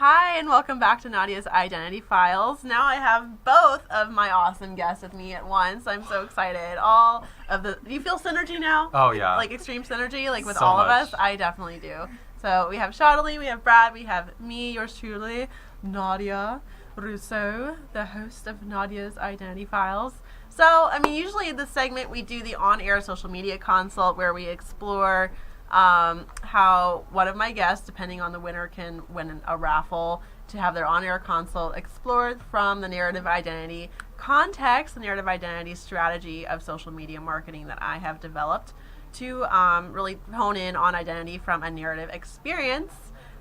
Hi, and welcome back to Nadya's Identity Files. Now I have both of my awesome guests with me at once. I'm so excited. Do you feel synergy now? Oh, yeah. Like extreme synergy, like with So all of much. us? I definitely do. So we have Shadley, we have Brad, we have me, yours truly, Nadya Rousseau, the host of Nadya's Identity Files. So, usually in this segment we do the on-air social media consult where we explore how one of my guests, depending on the winner, can win a raffle to have their on-air consult explored from the narrative identity context, the narrative identity strategy of social media marketing that I have developed to really hone in on identity from a narrative experience.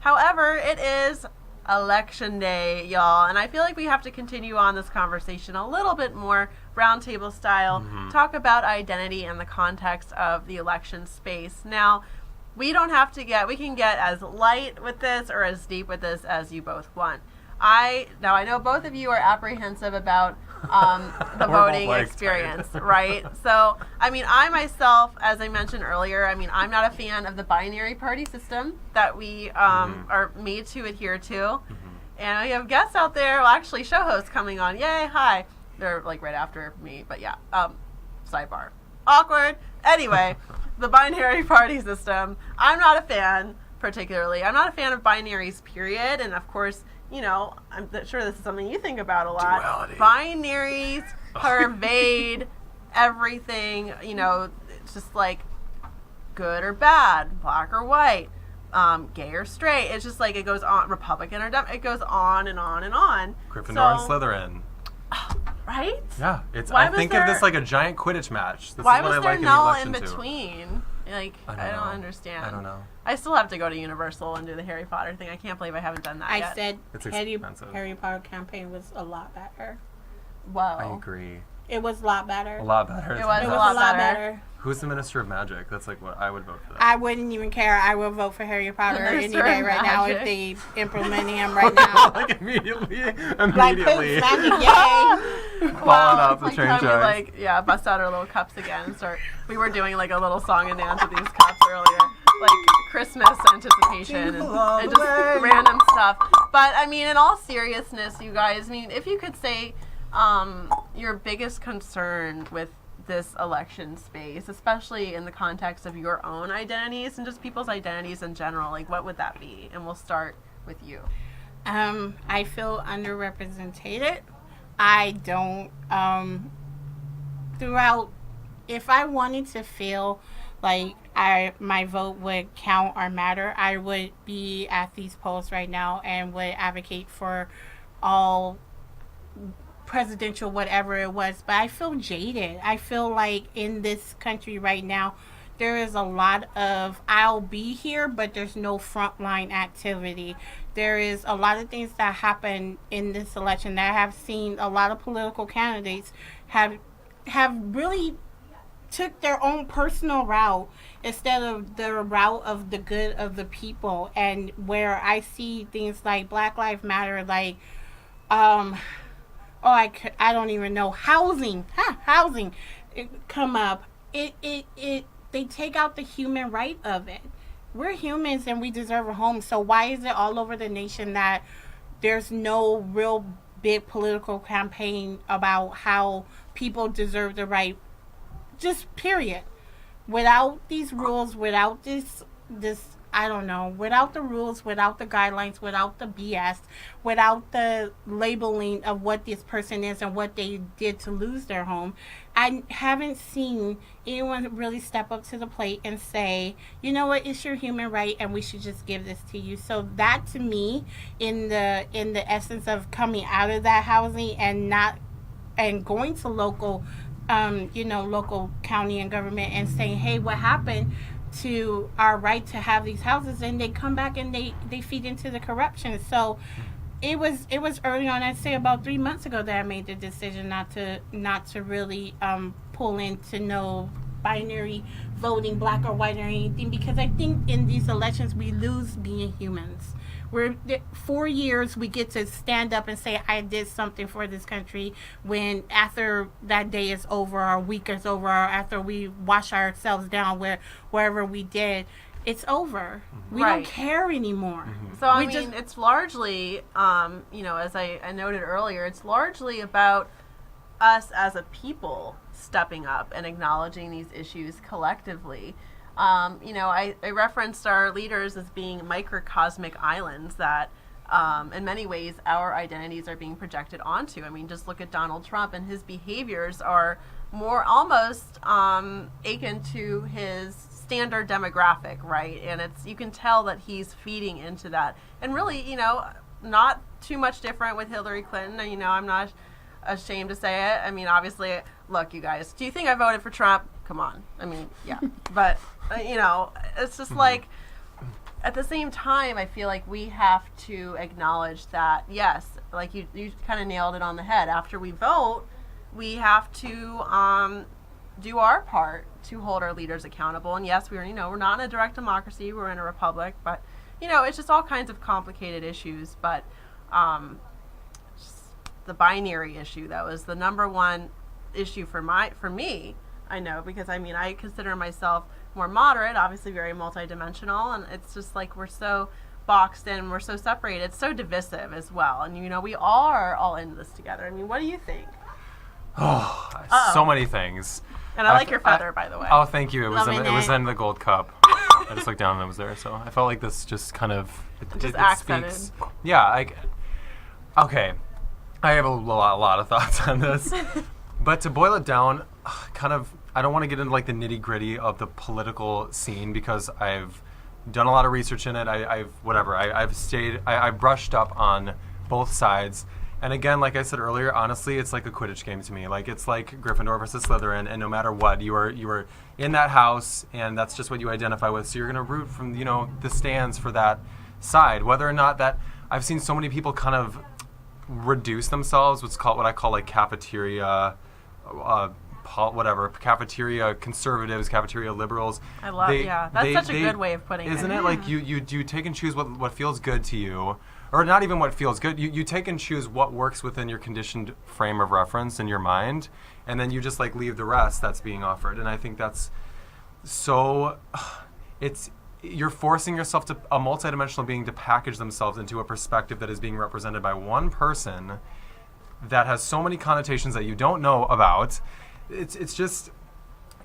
However, it is Election Day, y'all, and I feel like we have to continue on this conversation a little bit more roundtable style, talk about identity in the context of the election space. Now, we can get as light with this or as deep with this as you both want. I know both of you are apprehensive about the voting experience, right? So, I myself, as I mentioned earlier, I'm not a fan of the binary party system that we are made to adhere to. And we have guests out there, well, actually show hosts coming on. Yay, hi. They're like right after me, but yeah, sidebar. Awkward. Anyway, the binary party system, I'm not a fan, particularly. I'm not a fan of binaries, period. And of course, I'm sure this is something you think about a lot. Duality. Binaries pervade everything. It's just like good or bad, black or white, gay or straight. It's just like it goes on, Republican or Democrat. It goes on and on and on. Gryffindor and Slytherin. Right? Yeah, I think of this like a giant Quidditch match. This why is what was I there like null in in the election between? Like, I don't understand. I don't know. I still have to go to Universal and do the Harry Potter thing. I can't believe I haven't done that yet. I said It's Harry expensive. Potter campaign was a lot better. Whoa. I agree. It was a lot better. A lot better. It was It a was lot a lot better. better. Who's the Minister of Magic? That's like what I would vote for that. I wouldn't even care. I would vote for Harry Potter any Minister day of right now if Magic. they implementing him right now. Like immediately. Like Pooh's Magic, yay! Falling off the like train time tracks. we bust out our little cups again and start. We were doing like a little song and dance with these cups earlier, like Christmas anticipation and just random stuff. But in all seriousness, you guys, if you could say your biggest concern with this election space, especially in the context of your own identities and just people's identities in general, like what would that be? And we'll start with you. I feel underrepresented. I don't, throughout, if I wanted to feel like my vote would count or matter, I would be at these polls right now and would advocate for all presidential whatever it was. But I feel jaded. I feel like in this country right now, there is a lot of I'll be here, but there's no frontline activity. There is a lot of things that happen in this election that I have seen a lot of political candidates have really took their own personal route instead of the route of the good of the people. And where I see things like Black Lives Matter, like I don't even know, housing come up. They take out the human right of it. We're humans and we deserve a home. So why is it all over the nation that there's no real big political campaign about how people deserve the right? Just period. Without these rules, without this I don't know, without the rules, without the guidelines, without the BS, without the labeling of what this person is and what they did to lose their home, I haven't seen anyone really step up to the plate and say, you know what, it's your human right and we should just give this to you. So that to me, in the essence of coming out of that housing and going to local local county and government and saying, hey, what happened to our right to have these houses? And they come back and they feed into the corruption. So it was early on, I'd say about 3 months ago, that I made the decision not to really pull into no binary voting, black or white or anything, because I think in these elections we lose being humans. We're 4 years we get to stand up and say I did something for this country, when after that day is over, or week is over, or after we wash ourselves down wherever we did, it's over. We Right. don't care anymore. So, I We mean, just- it's largely, as I noted earlier, it's largely about us as a people stepping up and acknowledging these issues collectively. I referenced our leaders as being microcosmic islands that, in many ways, our identities are being projected onto. I mean, just look at Donald Trump, and his behaviors are more almost akin to his standard demographic, right? And you can tell that he's feeding into that. And really, not too much different with Hillary Clinton. I'm not ashamed to say it. I mean, obviously, look, you guys, do you think I voted for Trump? Come on. I mean, yeah. But, it's just like, at the same time, I feel like we have to acknowledge that, yes, like you kind of nailed it on the head. After we vote, we have to do our part to hold our leaders accountable. And yes, we're not in a direct democracy. We're in a republic. But, it's just all kinds of complicated issues. But the binary issue, that was the number one issue for me, I know, because I consider myself more moderate, obviously very multidimensional, and it's just like we're so boxed in, we're so separated, it's so divisive as well. And we are all in this together. I mean, what do you think? So many things. And I like your feather, by the way. Oh, thank you. It was Loving it was it. in the gold cup. I just looked down and it was there, so I felt like this just kind of it accented. speaks. Yeah, okay. I have a lot of thoughts on this, but to boil it down, I don't want to get into like the nitty gritty of the political scene because I've done a lot of research in it. I've brushed up on both sides. And again, like I said earlier, honestly, it's like a Quidditch game to me. Like it's like Gryffindor versus Slytherin, and no matter what, you are in that house, and that's just what you identify with. So you're gonna root from the stands for that side, whether or not that. I've seen so many people kind of reduce themselves. What I call like cafeteria, cafeteria conservatives, cafeteria liberals. I love, that's such a good way of putting it. Isn't it? Like you take and choose what feels good to you. Or not even what feels good. You take and choose what works within your conditioned frame of reference in your mind, and then you just like leave the rest that's being offered. And I think that's so. You're forcing yourself to a multidimensional being to package themselves into a perspective that is being represented by one person that has so many connotations that you don't know about.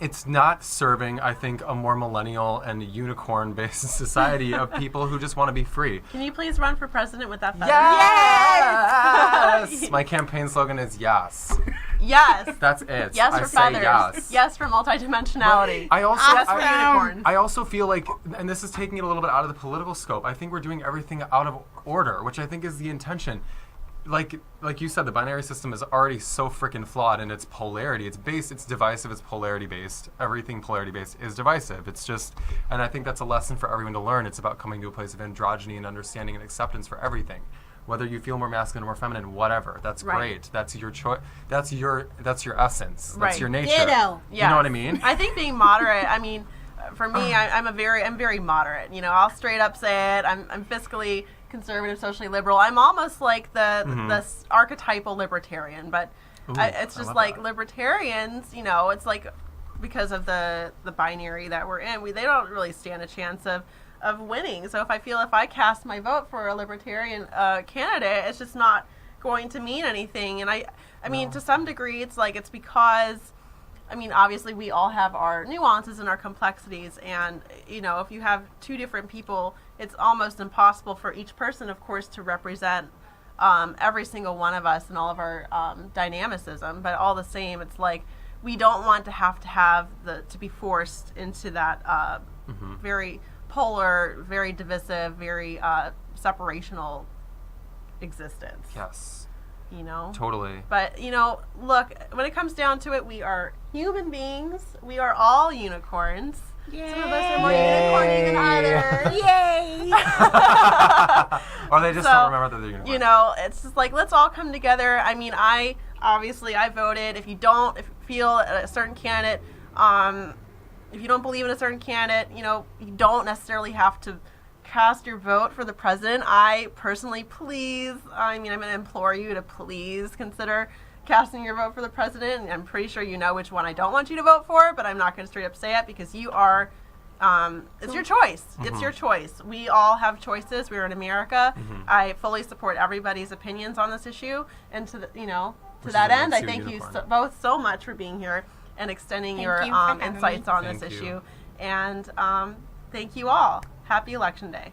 It's not serving, I think, a more millennial and unicorn-based society of people who just want to be free. Can you please run for president with that feather? Yes! My campaign slogan is yes. Yes. That's it. Yes I for say feathers. yes. Yes for multidimensionality. Yes for unicorn. I also feel like, and this is taking it a little bit out of the political scope, I think we're doing everything out of order, which I think is the intention. Like you said, the binary system is already so freaking flawed in its polarity. It's divisive, it's polarity based. Everything polarity based is divisive. It's just, and I think that's a lesson for everyone to learn. It's about coming to a place of androgyny and understanding and acceptance for everything. Whether you feel more masculine or more feminine, whatever. That's great. That's your choice. That's your essence. That's your nature. Ditto. You know what I mean? I think being moderate, for me, I'm very moderate. I'll straight up say it. I'm fiscally conservative, socially liberal. I'm almost like the archetypal libertarian, but it's just like libertarians, it's like because of the binary that we're in, they don't really stand a chance of winning. So if I cast my vote for a libertarian candidate, it's just not going to mean anything. And I mean, to some degree, it's because obviously we all have our nuances and our complexities, and if you have two different people, it's almost impossible for each person, of course, to represent every single one of us and all of our dynamicism. But all the same, it's like we don't want to have to be forced into that very polar, very divisive, very separational existence. Yes. Totally. But, look, when it comes down to it, we are human beings. We are all unicorns. Yay. Some of us are more unicorny than others. Yay! Or they just don't remember that they're unicorns. It's just like, let's all come together. I voted. If you feel a certain candidate, if you don't believe in a certain candidate, you don't necessarily have to cast your vote for the president. I'm going to implore you to please consider casting your vote for the president. I'm pretty sure you know which one I don't want you to vote for, but I'm not going to straight up say it because you are it's your choice. It's your choice. We all have choices. We're in America. I fully support everybody's opinions on this issue. And to that end, I thank you both so much for being here and extending your insights on this issue. And thank you all. Happy Election Day.